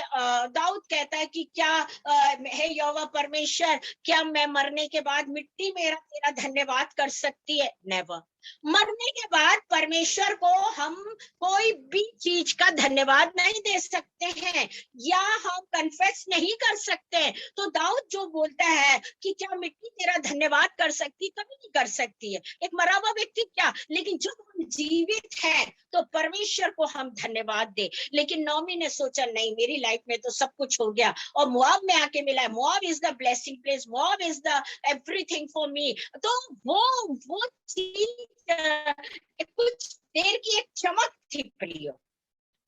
दाऊद कहता है कि क्या हे यहोवा परमेश्वर, क्या मैं मरने के बाद मिट्टी मेरा तेरा धन्यवाद कर सकती है? नेवर। मरने के बाद परमेश्वर को हम कोई भी चीज का धन्यवाद नहीं दे सकते हैं, या हम कन्फेस नहीं कर सकते हैं। तो दाऊद जो बोलता है कि क्या मिट्टी तेरा धन्यवाद कर सकती, कभी नहीं कर सकती है, एक मरा हुआ व्यक्ति क्या। लेकिन जब हम जीवित हैं तो परमेश्वर को हम धन्यवाद दे। लेकिन नौमी ने सोचा नहीं, मेरी लाइफ में तो सब कुछ हो गया, और मोआब में आके मिला, Moab is the blessing place, Moab is the everything for me. तो वो चीज कुछ देर की एक चमक थी प्रियो,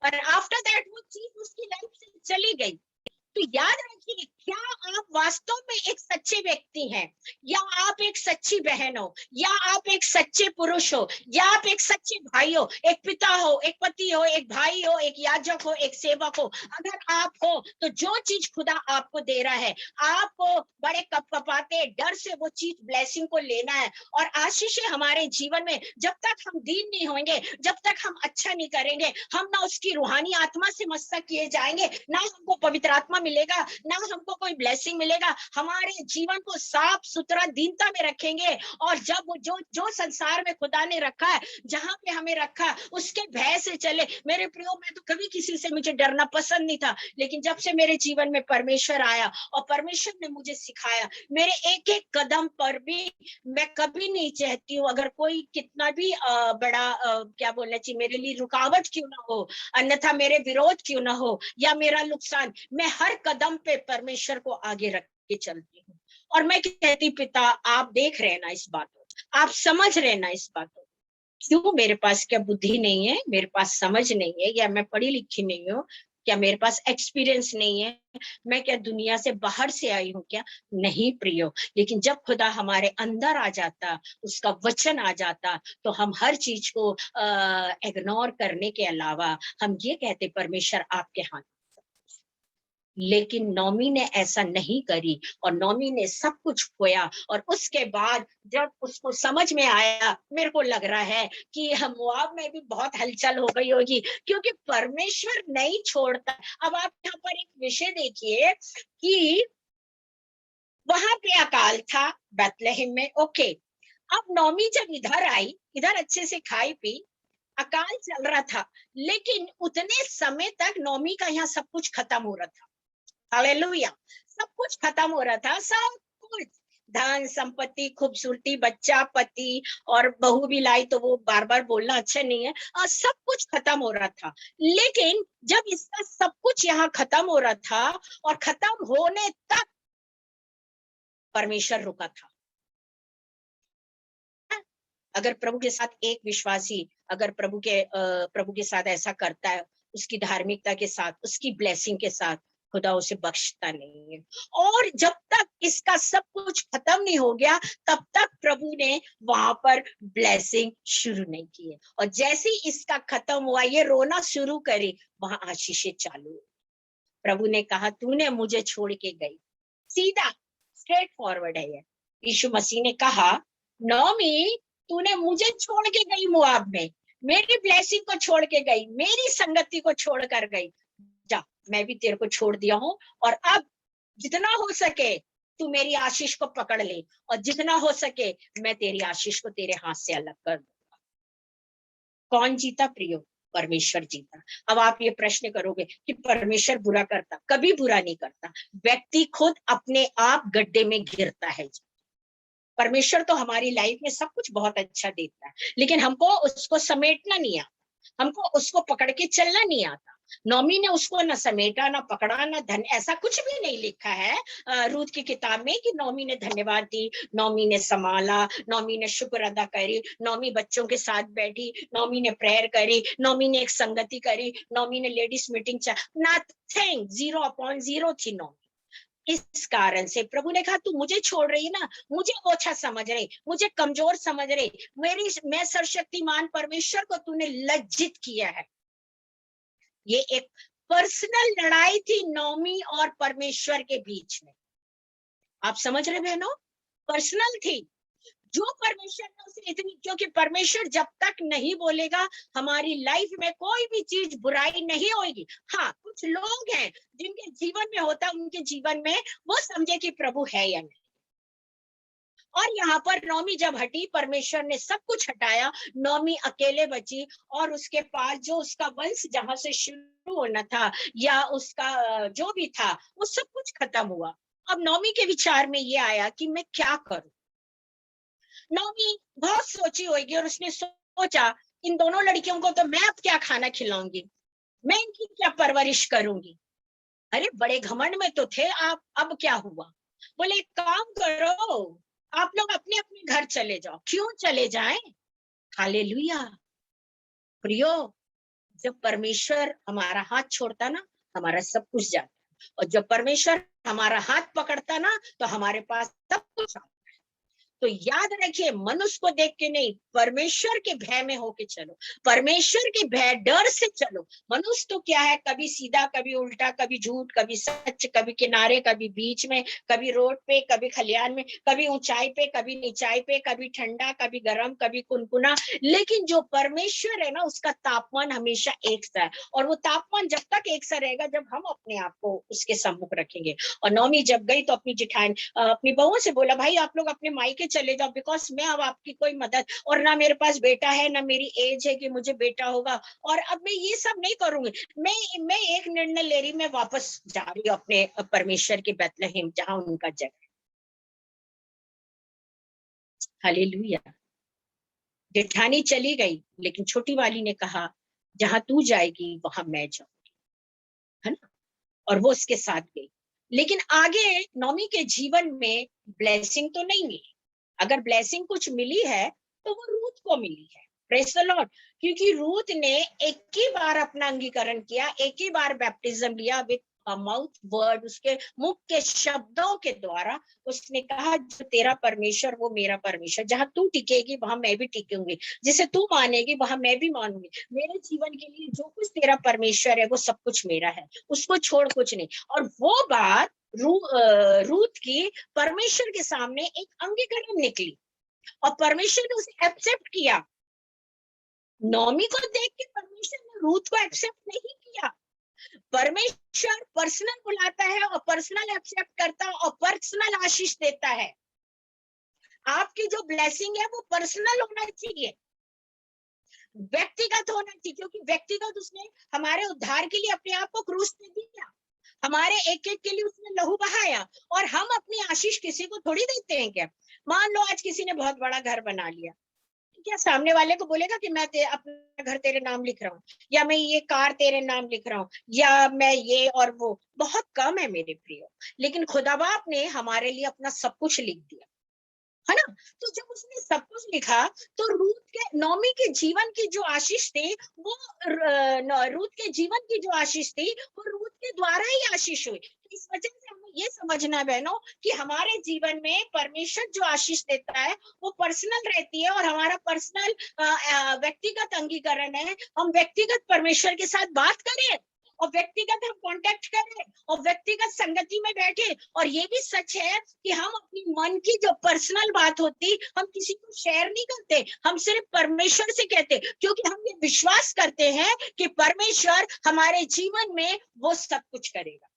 और आफ्टर दैट वो चीज उसकी लाइफ से चली गई। तो याद रखिए, क्या आप वास्तव में एक सच्चे व्यक्ति हैं, या आप एक सच्ची बहन हो, या आप एक सच्चे पुरुष हो, या आप एक सच्चे भाई हो, एक पिता हो, एक पति हो, एक भाई हो, एक याजक हो, एक सेवक हो। अगर आप हो तो जो चीज खुदा आपको दे रहा है, आपको बड़े कपकपाते डर से वो चीज ब्लेसिंग को लेना है। और आशीष हमारे जीवन में जब तक हम दीन नहीं होंगे, जब तक हम अच्छा नहीं करेंगे, हम ना उसकी रूहानी आत्मा से मस्तक किए जाएंगे, ना हमको पवित्र आत्मा मिलेगा, ना हमको कोई ब्लेसिंग मिलेगा। हमारे जीवन को साफ सुथरा दीनता में रखेंगे, और जब जो जो संसार में खुदा ने रखा है, जहां पे हमें रखा, उसके भय से चले। मेरे प्रियो, मैं तो कभी किसी से मुझे डरना पसंद नहीं था, लेकिन जब से मेरे जीवन में परमेश्वर आया और परमेश्वर ने मुझे सिखाया, मेरे एक एक कदम पर भी मैं कभी नहीं चाहती हूँ, अगर कोई कितना भी बड़ा क्या बोलना चाहिए, मेरे लिए रुकावट क्यों ना हो, अन्यथा मेरे विरोध क्यों ना हो, या मेरा नुकसान, मैं हर कदम पे परमेश्वर को आगे रख के चलती हूँ। और मैं कहती, पिता आप देख रहे हैं ना इस बात को, आप समझ रहे हैं ना इस बात को। क्यों मेरे पास क्या बुद्धि नहीं है, मेरे पास समझ नहीं है, या मैं पढ़ी लिखी नहीं हूँ, क्या मेरे पास एक्सपीरियंस नहीं है, मैं क्या दुनिया से बाहर से आई हूँ क्या? नहीं प्रियो। लेकिन जब खुदा हमारे अंदर आ जाता, उसका वचन आ जाता, तो हम हर चीज को इग्नोर करने के अलावा हम ये कहते, परमेश्वर आपके हाथ। लेकिन नौमी ने ऐसा नहीं करी, और नौमी ने सब कुछ खोया। और उसके बाद जब उसको समझ में आया, मेरे को लग रहा है कि मोआब में भी बहुत हलचल हो गई होगी, क्योंकि परमेश्वर नहीं छोड़ता। अब आप यहाँ पर एक विषय देखिए कि वहां पे अकाल था बैतलहम में, ओके। अब नौमी जब इधर आई, इधर अच्छे से खाई पी, अकाल चल रहा था, लेकिन उतने समय तक नौमी का यहाँ सब कुछ खत्म हो रहा था। हालेलुया। सब कुछ खत्म हो रहा था, सब कुछ, धन संपत्ति, खूबसूरती, बच्चा, पति, और बहू भी लाई, तो वो बार बार बोलना अच्छा नहीं है, और सब कुछ खत्म हो रहा था। लेकिन जब इसका सब कुछ यहाँ खत्म हो रहा था, और खत्म होने तक परमेश्वर रुका था। अगर प्रभु के साथ एक विश्वासी, अगर प्रभु के साथ ऐसा करता है, उसकी धार्मिकता के साथ, उसकी ब्लेसिंग के साथ, खुदा उसे बख्शता नहीं है। और जब तक इसका सब कुछ खत्म नहीं हो गया, तब तक प्रभु ने वहां पर ब्लेसिंग शुरू नहीं की है। और जैसे ही इसका खत्म हुआ, ये रोना शुरू करे, वहां आशीषें चालू हुई। प्रभु ने कहा, तूने मुझे छोड़ के गई। सीधा स्ट्रेट फॉरवर्ड है ये। यीशु मसीह ने कहा, नौमी तूने मुझे छोड़ के गई मोआब में, मेरी ब्लेसिंग को छोड़ के गई, मेरी संगति को छोड़ कर गई। जा, मैं भी तेरे को छोड़ दिया हूं, और अब जितना हो सके तू मेरी आशीष को पकड़ ले, और जितना हो सके मैं तेरी आशीष को तेरे हाथ से अलग कर दूंगा। कौन जीता प्रियो? परमेश्वर जीता। अब आप ये प्रश्न करोगे कि परमेश्वर बुरा करता? कभी बुरा नहीं करता। व्यक्ति खुद अपने आप गड्ढे में गिरता है। परमेश्वर तो हमारी लाइफ में सब कुछ बहुत अच्छा देता है, लेकिन हमको उसको समेटना नहीं आता, हमको उसको पकड़ के चलना नहीं आता। नौमी ने उसको ना समेटा, ना पकड़ा, ना धन, ऐसा कुछ भी नहीं लिखा है रूत की किताब में कि नौमी ने धन्यवाद दी, नौमी ने संभाला, नौमी ने शुक्र अदा करी, नौमी बच्चों के साथ बैठी, नौमी ने प्रेयर करी, नौमी ने एक संगति करी, नौमी ने लेडीज मीटिंग, नथिंग, 0 upon 0 थी नौमी। इस कारण से प्रभु ने कहा, तू मुझे छोड़ रही है ना, मुझे ओछा समझ रही, मुझे कमजोर समझ रही, मैं सर्वशक्तिमान परमेश्वर को तूने लज्जित किया है। ये एक पर्सनल लड़ाई थी नौमी और परमेश्वर के बीच में। आप समझ रहे बहनों? पर्सनल थी। जो परमेश्वर ने उसे इतनी, क्योंकि परमेश्वर जब तक नहीं बोलेगा हमारी लाइफ में कोई भी चीज बुराई नहीं होगी। हाँ, कुछ लोग हैं जिनके जीवन में होता है, उनके जीवन में वो समझे कि प्रभु है या नहीं। और यहाँ पर नौमी जब हटी, परमेश्वर ने सब कुछ हटाया, नौमी अकेले बची, और उसके पास जो उसका वंश जहां से शुरू होना था, या उसका जो भी था, वो सब कुछ खत्म हुआ। अब नौमी के विचार में ये आया कि मैं क्या करूं। नौमी बहुत सोची होगी और उसने सोचा, इन दोनों लड़कियों को तो मैं अब क्या खाना खिलाऊंगी, मैं इनकी क्या परवरिश करूंगी। अरे बड़े घमंड में तो थे आप, अब क्या हुआ। बोले एक काम करो, आप लोग अपने अपने घर चले जाओ। क्यों चले जाएं? हालेलुया। प्रियो, जब परमेश्वर हमारा हाथ छोड़ता ना, हमारा सब कुछ जाता, और जब परमेश्वर हमारा हाथ पकड़ता ना, तो हमारे पास सब कुछ आता। तो याद रखिए, मनुष्य को देख के नहीं, परमेश्वर के भय में होके चलो, परमेश्वर के भय डर से चलो। मनुष्य तो क्या है, कभी सीधा, कभी उल्टा, कभी झूठ, कभी सच, कभी किनारे, कभी बीच में, कभी रोड पे, कभी खलियान में, कभी ऊंचाई पे, कभी नीचाई पे, कभी ठंडा, कभी गर्म, कभी कुनकुना। लेकिन जो परमेश्वर है ना, उसका तापमान हमेशा एक सा है, और वो तापमान जब तक एक सा रहेगा जब हम अपने आप को उसके सम्मुख रखेंगे। और नौमी जब गई तो अपनी जिठान अपनी बहुओं से बोला, भाई आप लोग अपने मायके चले जाओ, बिकॉज मैं अब आपकी कोई मदद, और ना मेरे पास बेटा है, ना मेरी एज है कि मुझे बेटा होगा, और अब मैं ये सब नहीं करूंगी। मैं एक निर्णय ले रही, मैं वापस जा रही हूँ अपने परमेश्वर के बैतलहम, जहां उनका जगह। हालेलुया। जेठानी चली गई, लेकिन छोटी वाली ने कहा, जहां तू जाएगी वहां मैं जाऊं, है ना। और वो उसके साथ गई। लेकिन आगे नौमी के जीवन में ब्लेसिंग तो नहीं मिली। अगर ब्लेसिंग कुछ मिली है तो वो रूथ को मिली है। Praise the Lord. क्योंकि रूथ ने एक ही बार अपना अंगीकरण किया, एक ही बार बैप्टिज्म लिया, विद माउथ वर्ड, उसके मुख के शब्दों के द्वारा उसने कहा, जो तेरा परमेश्वर वो मेरा परमेश्वर, जहां तू टिकेगी वहां मैं भी टिकूंगी, जिसे तू मानेगी वहां मैं भी मानूंगी। मेरे जीवन के लिए जो कुछ तेरा परमेश्वर है वो सब कुछ मेरा है, उसको छोड़ कुछ नहीं। और वो बात रूथ की परमेश्वर के सामने एक अंगीकरण निकली, और परमेश्वर ने उसे एक्सेप्ट किया। नौमी को देख के परमेश्वर ने रूथ को एक्सेप्ट नहीं किया। परमेश्वर पर्सनल बुलाता है और पर्सनल एक्सेप्ट करता है और पर्सनल आशीष देता है। आपकी जो ब्लेसिंग है वो पर्सनल होना चाहिए, व्यक्तिगत होना चाहिए, क्योंकि व्यक्तिगत उसने हमारे उद्धार के लिए अपने आप को क्रूस पे दिया, हमारे एक एक के लिए उसने लहू बहाया। और हम अपनी आशीष किसी को थोड़ी देते हैं क्या। मान लो आज किसी ने बहुत बड़ा घर बना लिया, क्या सामने वाले को बोलेगा कि मैं अपना घर तेरे नाम लिख रहा हूँ, या मैं ये कार तेरे नाम लिख रहा हूँ, या मैं ये और वो। बहुत कम है मेरे प्रियो। लेकिन खुदा बाप ने हमारे लिए अपना सब कुछ लिख दिया, है ना। तो जब उसने सब कुछ लिखा, तो रूथ के नौमी के जीवन की जो आशीष थी, वो रूथ के जीवन की जो आशीष थी वो रूथ के द्वारा ही आशीष हुई। तो इस वजह से हमें ये समझना है बहनों, कि हमारे जीवन में परमेश्वर जो आशीष देता है वो पर्सनल रहती है, और हमारा पर्सनल व्यक्तिगत अंगीकरण है। हम व्यक्तिगत परमेश्वर के साथ बात करें, और व्यक्तिगत हम कांटेक्ट करें, और व्यक्तिगत संगति में बैठे। और ये भी सच है कि हम अपनी मन की जो पर्सनल बात होती, हम किसी को शेयर नहीं करते, हम सिर्फ परमेश्वर से कहते, क्योंकि हम ये विश्वास करते हैं कि परमेश्वर हमारे जीवन में वो सब कुछ करेगा।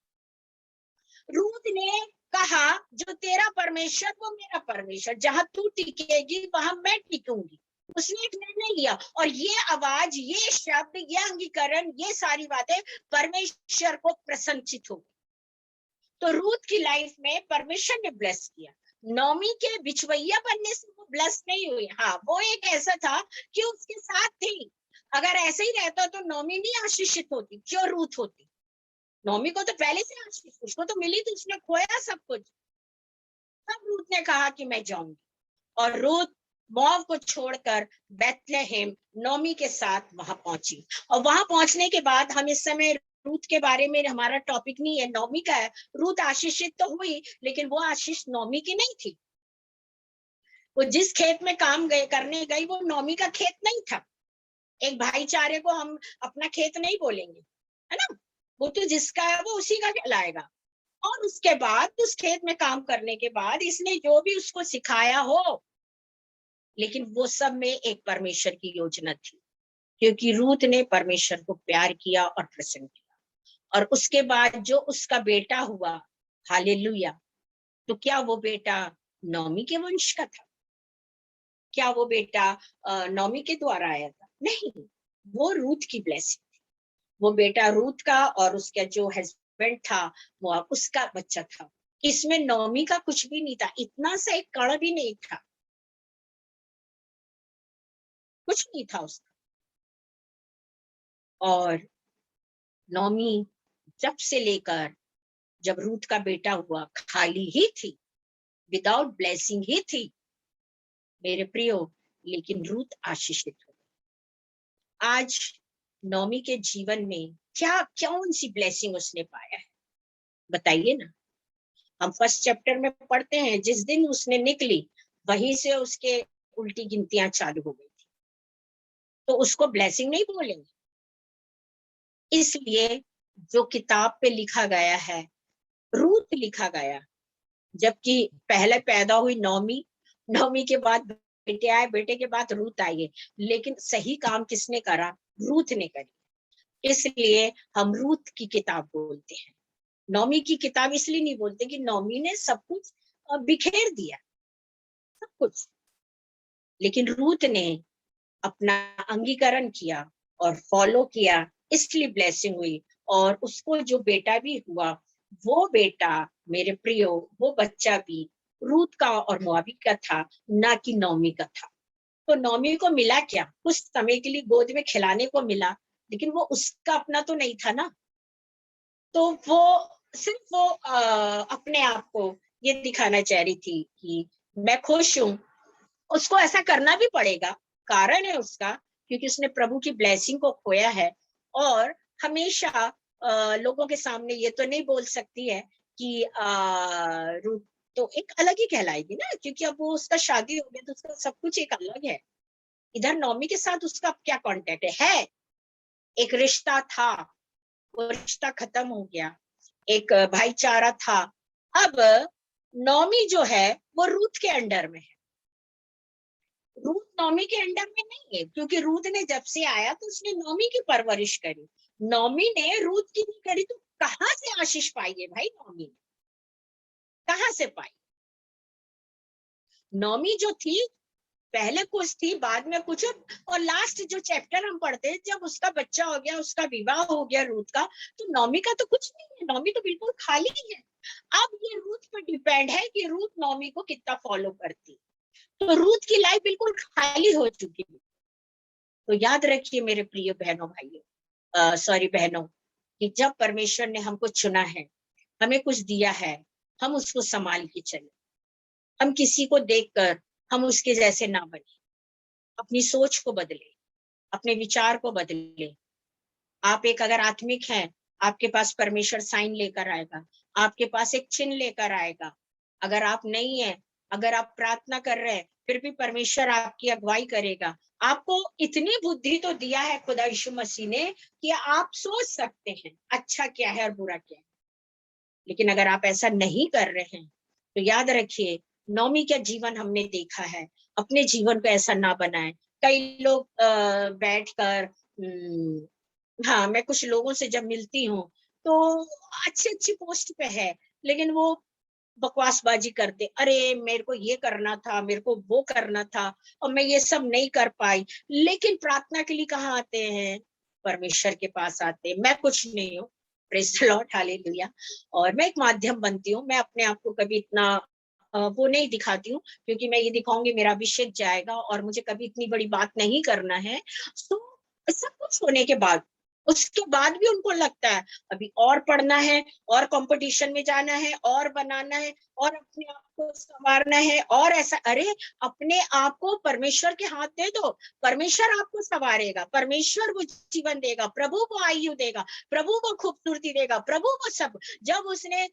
रूथ ने कहा, जो तेरा परमेश्वर वो मेरा परमेश्वर, जहां तू टिकेगी वहां मैं टिकूंगी। उसने एक निर्णय लिया, और ये आवाज, ये शब्द, ये अंगीकरण, ये सारी बातें परमेश्वर को प्रसन्नचित हो। तो रूथ की लाइफ में परमेश्वर ने ब्लेस किया। नौमी के बिचवैया बनने से वो ब्लेस नहीं हुई। हाँ, वो एक ऐसा था कि उसके साथ थी। अगर ऐसे ही रहता तो नौमी नहीं आशीषित होती, क्यों रूथ होती। नौमी को तो पहले से आशीष, उसको तो मिली थी, उसने खोया सब कुछ। तब रूथ ने कहा कि मैं जाऊंगी, और रूथ मोआब को छोड़कर बैतलहम नौमी के साथ वहां पहुंची। और वहां पहुंचने के बाद, हम इस समय रूथ के बारे में, हमारा टॉपिक नहीं है, नौमी का है। रूथ आशीषित तो हुई, लेकिन वो आशीष नौमी की नहीं थी। वो जिस खेत में काम करने गई, वो नौमी का खेत नहीं था। एक भाईचारे को हम अपना खेत नहीं बोलेंगे, है ना। वो तो जिसका है वो उसी का कहलाएगा। और उसके बाद उस खेत में काम करने के बाद इसने जो भी उसको सिखाया हो, लेकिन वो सब में एक परमेश्वर की योजना थी, क्योंकि रूत ने परमेश्वर को प्यार किया और प्रसन्न किया। और उसके बाद जो उसका बेटा हुआ, हालेलुया, तो क्या वो बेटा नौमी के वंश का था? क्या वो बेटा नौमी के द्वारा आया था? नहीं, वो रूत की ब्लेसिंग थी। वो बेटा रूत का और उसका जो हस्बैंड था वो उसका बच्चा था। इसमें नौमी का कुछ भी नहीं था, इतना सा एक कण भी नहीं था, कुछ नहीं था उसका। और नौमी जब से लेकर जब रूत का बेटा हुआ, खाली ही थी, विदाउट ब्लेसिंग ही थी मेरे प्रियो। लेकिन रूत आशीषित हो। आज नौमी के जीवन में क्या कौन सी ब्लेसिंग उसने पाया है, बताइए ना। हम फर्स्ट चैप्टर में पढ़ते हैं, जिस दिन उसने निकली वहीं से उसके उल्टी गिनतियां चालू हो गई थी, तो उसको ब्लेसिंग नहीं बोलेंगे? इसलिए जो किताब पे लिखा गया है, रूत लिखा गया, जबकि पहले पैदा हुई नौमी, नौमी के बाद बेटे आए, बेटे के बाद रूत आई है, लेकिन सही काम किसने करा? रूत ने करी। इसलिए हम रूत की किताब बोलते हैं, नौमी की किताब इसलिए नहीं बोलते कि नौमी ने सब कुछ बिखेर दिया, सब कुछ। लेकिन रूत ने अपना अंगीकरण किया और फॉलो किया, इसलिए ब्लेसिंग हुई। और उसको जो बेटा भी हुआ, वो बेटा मेरे प्रियो, वो बच्चा भी रूत का और मोआबी का था, ना कि नौमी का था। तो नौमी को मिला क्या? कुछ समय के लिए गोद में खिलाने को मिला, लेकिन वो उसका अपना तो नहीं था ना। तो वो सिर्फ वो अपने आप को ये दिखाना चाह रही थी कि मैं खुश हूँ। उसको ऐसा करना भी पड़ेगा, कारण है उसका, क्योंकि उसने प्रभु की ब्लेसिंग को खोया है। और हमेशा लोगों के सामने ये तो नहीं बोल सकती है कि रूथ तो एक अलग ही कहलाएगी ना, क्योंकि अब वो उसका शादी हो गया तो उसका सब कुछ एक अलग है। इधर नौमी के साथ उसका क्या कांटेक्ट है? एक रिश्ता था, वो रिश्ता खत्म हो गया, एक भाईचारा था। अब नौमी जो है वो रूथ के अंडर में है। रूथ नौमी के अंडर में नहीं है, क्योंकि रूथ ने जब से आया तो उसने नौमी की परवरिश करी, नौमी ने रूथ की नहीं करी। तो कहां से आशीष पाई है भाई? नौमी ने कहां से पाई? नौमी जो थी पहले कुछ थी, बाद में कुछ। और लास्ट जो चैप्टर हम पढ़ते हैं, जब उसका बच्चा हो गया, उसका विवाह हो गया रूथ का, तो नौमी का तो कुछ नहीं है, नौमी तो बिल्कुल खाली है। अब ये रूथ पर डिपेंड है कि रूथ नौमी को कितना फॉलो करती। तो रूथ की लाइफ बिल्कुल खाली हो चुकी है। तो याद रखिए मेरे प्रिय बहनों भाइयों, सॉरी बहनों, कि जब परमेश्वर ने हमको चुना है, हमें कुछ दिया है, हम उसको संभाल के चले। हम किसी को देखकर हम उसके जैसे ना बने, अपनी सोच को बदले, अपने विचार को बदले। आप एक अगर आत्मिक हैं, आपके पास परमेश्वर साइन लेकर आएगा, आपके पास एक चिन्ह लेकर आएगा। अगर आप नहीं है, अगर आप प्रार्थना कर रहे हैं, फिर भी परमेश्वर आपकी अगुवाई करेगा। आपको इतनी बुद्धि तो दिया है खुदा यीशु मसीह ने कि आप सोच सकते हैं अच्छा क्या है और बुरा क्या है। लेकिन अगर आप ऐसा नहीं कर रहे हैं, तो याद रखिए, नौमी का जीवन हमने देखा है, अपने जीवन को ऐसा ना बनाएं। कई लोग बैठकर हाँ, मैं कुछ लोगों से जब मिलती हूँ तो अच्छी अच्छी पोस्ट पे है, लेकिन वो बकवासबाजी करते, अरे मेरे को ये करना था, मेरे को वो करना था, और मैं ये सब नहीं कर पाई। लेकिन प्रार्थना के लिए कहाँ आते हैं? परमेश्वर के पास आते हैं। मैं कुछ नहीं हूँ, प्रेज द लॉर्ड, हालेलुया। और मैं एक माध्यम बनती हूँ, मैं अपने आप को कभी इतना वो नहीं दिखाती हूँ, क्योंकि मैं ये दिखाऊंगी मेरा अभिषेक जाएगा, और मुझे कभी इतनी बड़ी बात नहीं करना है। तो सब कुछ होने के बाद, उसके बाद भी उनको लगता है अभी और पढ़ना है, और कंपटीशन में जाना है, और बनाना है, और अपने आप को संवारना है, और ऐसा। अरे अपने आप को परमेश्वर के हाथ दे दो, परमेश्वर आपको संवारेगा, परमेश्वर वो जीवन देगा, प्रभु को आयु देगा, प्रभु को खूबसूरती देगा, प्रभु को सब। जब उसने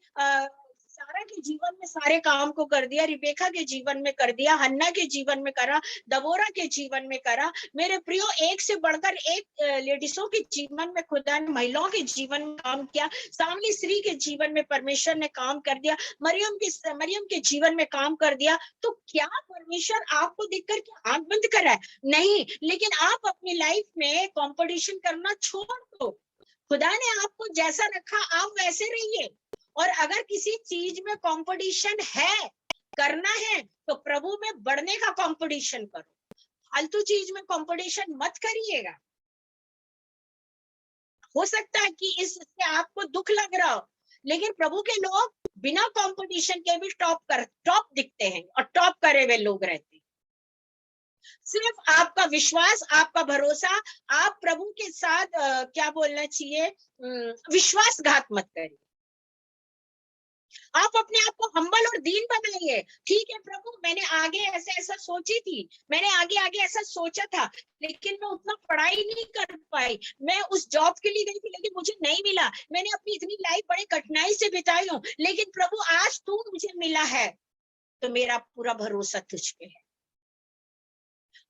सारा के जीवन में सारे काम को कर दिया, रिबेका के जीवन में कर दिया, हन्ना के जीवन में करा, दबोरा के जीवन में करा। मेरे प्रियो, एक से बढ़कर एक लेडीजों के जीवन में खुदा ने महिलाओं के जीवन में काम किया। सामली स्त्री के जीवन में परमेश्वर ने काम कर दिया, मरियम के जीवन में काम कर दिया। तो क्या परमेश्वर आपको देखकर के आंख बंद कर रहा है? नहीं, लेकिन आप अपनी लाइफ में कंपटीशन करना छोड़ दो। खुदा ने आपको जैसा रखा आप वैसे रहिए। और अगर किसी चीज में कंपटीशन है, करना है, तो प्रभु में बढ़ने का कंपटीशन करो, फालतू चीज में कंपटीशन मत करिएगा। हो सकता है कि इससे आपको दुख लग रहा हो, लेकिन प्रभु के लोग बिना कंपटीशन के भी टॉप दिखते हैं और टॉप करे हुए लोग रहते हैं। सिर्फ आपका विश्वास, आपका भरोसा, आप प्रभु के साथ क्या बोलना चाहिए, विश्वासघात मत करिए। आप अपने आप को हम्बल और दीन बनाइए। ठीक है प्रभु, मैंने आगे ऐसा ऐसा सोची थी, मैंने आगे आगे ऐसा सोचा था, लेकिन मैं उतना पढ़ाई नहीं कर पाई। मैं उस जॉब के लिए गई थी, लेकिन मुझे नहीं मिला। मैंने अपनी इतनी लाइफ बड़ी कठिनाई से बिताई हूँ, लेकिन प्रभु आज तू मुझे मिला है, तो मेरा पूरा भरोसा तुझ पे है।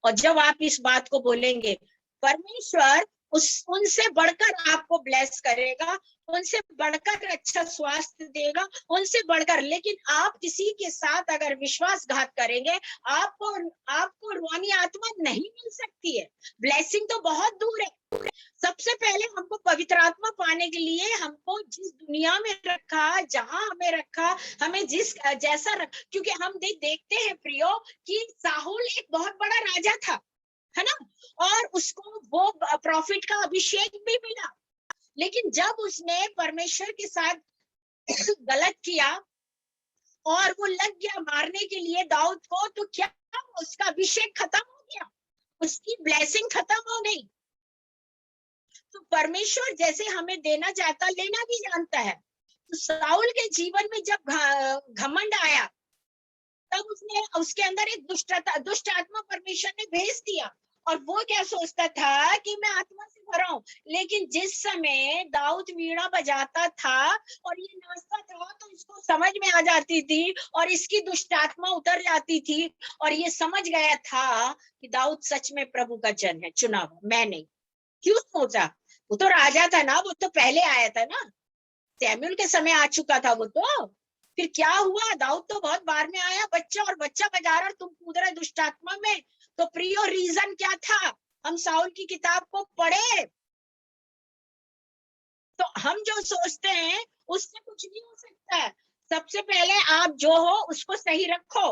और जब आप इस बात को बोलेंगे, परमेश्वर उनसे बढ़कर आपको ब्लेस करेगा, उनसे बढ़कर अच्छा स्वास्थ्य देगा, उनसे बढ़कर। लेकिन आप किसी के साथ अगर विश्वासघात करेंगे, आपको रूहानी आत्मा नहीं मिल सकती है। ब्लेसिंग तो बहुत दूर है। सबसे पहले हमको पवित्र आत्मा पाने के लिए हमको जिस दुनिया में रखा, जहां हमें रखा, हमें जैसा क्योंकि हम देखते हैं प्रियो कि साहुल एक बहुत बड़ा राजा था, है ना, और उसको वो प्रॉफिट का अभिषेक भी मिला। लेकिन जब उसने परमेश्वर के साथ गलत किया और वो लग गया मारने के लिए दाऊद को, तो क्या उसका अभिषेक खत्म हो गया, उसकी ब्लेसिंग खत्म हो गई। तो परमेश्वर जैसे हमें देना चाहता, लेना भी जानता है। तो साउल के जीवन में जब घमंड आया, तब उसके अंदर एक दुष्ट आत्मा परमेश्वर ने भेज दिया। और वो क्या सोचता था कि मैं आत्मा से भरा हूं। लेकिन जिस समय दाऊद वीणा बजाता था और ये नाचता था, तो इसको समझ में आ जाती थी और इसकी दुष्ट आत्मा उतर जाती थी। और ये समझ गया था कि दाऊद सच में प्रभु का जन है, चुना हुआ, मैं नहीं। क्यों सोचा? वो तो राजा था ना, वो तो पहले आया था ना, सैमुअल के समय आ चुका था वो तो। फिर क्या हुआ, दाऊद तो बहुत बार में आया, बच्चा बजा रहा, तुम कूद रहे दुष्ट आत्मा में। तो प्रियो, रीजन क्या था? हम साउल की किताब को पढ़े, तो हम जो सोचते हैं उससे कुछ नहीं हो सकता है। सबसे पहले आप जो हो उसको सही रखो।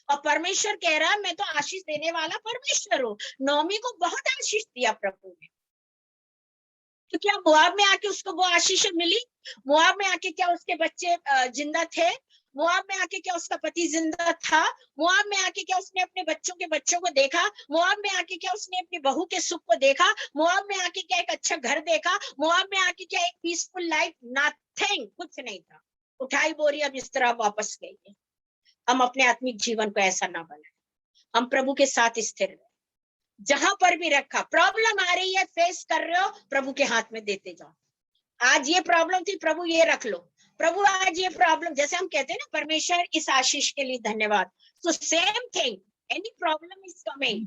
और परमेश्वर कह रहा है, मैं तो आशीष देने वाला परमेश्वर हूँ। नौमी को बहुत आशीष दिया प्रभु ने, तो क्या मोआब में आके उसको वो आशीष मिली? मोआब में आके क्या उसके बच्चे जिंदा थे? मोआब में आके क्या उसका पति जिंदा था? मोआब में आके क्या उसने अपने बच्चों को देखा? मोआब में आके क्या उसने अपनी बहू के सुख को देखा? मोआब में आके क्या एक अच्छा घर देखा? मोआब में आके क्या एक पीसफुल लाइफ? नथिंग, कुछ नहीं था। उठाई बोरी, अब इस तरह वापस गई है। हम अपने आत्मिक जीवन को ऐसा ना बनाए, हम प्रभु के साथ स्थिर रहे। जहां पर भी रखा, प्रॉब्लम आ रही है, फेस कर रहे हो, प्रभु के हाथ में देते जाओ। आज ये प्रॉब्लम थी, प्रभु ये रख लो। प्रभु आज ये प्रॉब्लम, जैसे हम कहते हैं ना, परमेश्वर इस आशीष के लिए धन्यवाद। तो same thing, any problem is coming,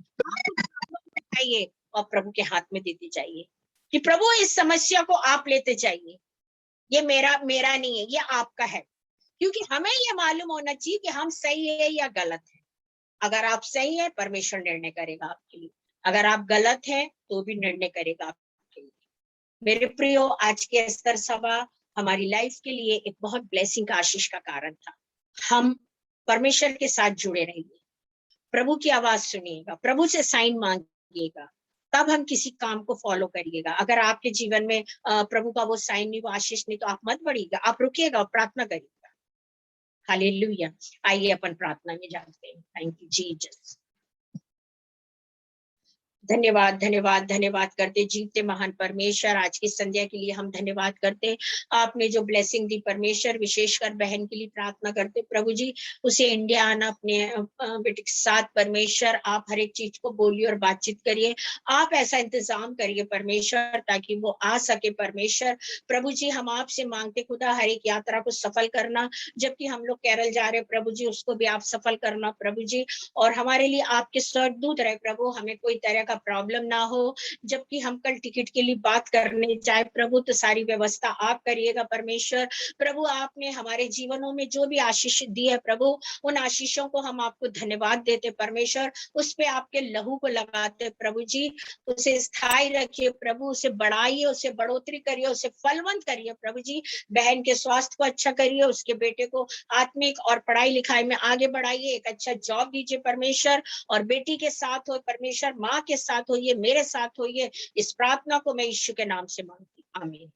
उठाइए और प्रभु के हाथ में देते जाइए कि प्रभु इस समस्या को आप लेते जाइए। ये मेरा नहीं है, ये आपका है। क्योंकि हमें ये मालूम होना चाहिए कि हम सही है या गलत है। अगर आप सही है, परमेश्वर निर्णय करेगा आपके लिए। अगर आप गलत हैं, तो भी निर्णय करेगा आपके लिए। मेरे प्रियो, आज के एस्तर सभा हमारी लाइफ के लिए एक बहुत ब्लेसिंग का, आशीष का कारण था। हम परमेश्वर के साथ जुड़े रहिए, प्रभु की आवाज सुनिएगा, प्रभु से साइन मांगिएगा, तब हम किसी काम को फॉलो करिएगा। अगर आपके जीवन में प्रभु का वो साइन नहीं, वो आशीष नहीं, तो आप मत बढ़िएगा, आप रुकिएगा और प्रार्थना करिएगा। हालेलुया। आइए अपन प्रार्थना में जाते हैं। Thank you Jesus. धन्यवाद, धन्यवाद, धन्यवाद करते जीवते महान परमेश्वर, आज की संध्या के लिए हम धन्यवाद करते। आपने जो ब्लेसिंग दी परमेश्वर, विशेषकर बहन के लिए प्रार्थना करते प्रभु जी, उसे इंडिया आना अपने बेटे के साथ परमेश्वर, आप हर एक चीज को बोलिए और बातचीत करिए। आप ऐसा इंतजाम करिए परमेश्वर, ताकि वो आ सके परमेश्वर। प्रभु जी, हम आपसे मांगते खुदा हर एक यात्रा को सफल करना, जबकि हम लोग केरल जा रहे प्रभु जी, उसको भी आप सफल करना प्रभु जी। और हमारे लिए आपके स्वर्गदूत रहे प्रभु, हमें कोई तरह का प्रॉब्लम ना हो। जबकि हम कल टिकट के लिए बात करने जाए प्रभु, तो सारी व्यवस्था आप करिएगा परमेश्वर। प्रभु, आपने हमारे जीवनों में जो भी आशीष दी है प्रभु, उन आशीषों को हम आपको धन्यवाद देते परमेश्वर। उस पे आपके लहू को लगाते प्रभु जी, उसे स्थायी रखिए प्रभु, उसे बढ़ाइए, उसे बढ़ोतरी करिए, उसे फलवंत करिए प्रभु जी। बहन के स्वास्थ्य को अच्छा करिए, उसके बेटे को आत्मिक और पढ़ाई लिखाई में आगे बढ़ाइए, एक अच्छा जॉब दीजिए परमेश्वर। और बेटी के साथ हो परमेश्वर, माँ के साथ होइए, मेरे साथ होइए। इस प्रार्थना को मैं यीशु के नाम से मांगती हूँ, आमीन।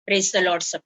प्रेज द लॉर्ड सब।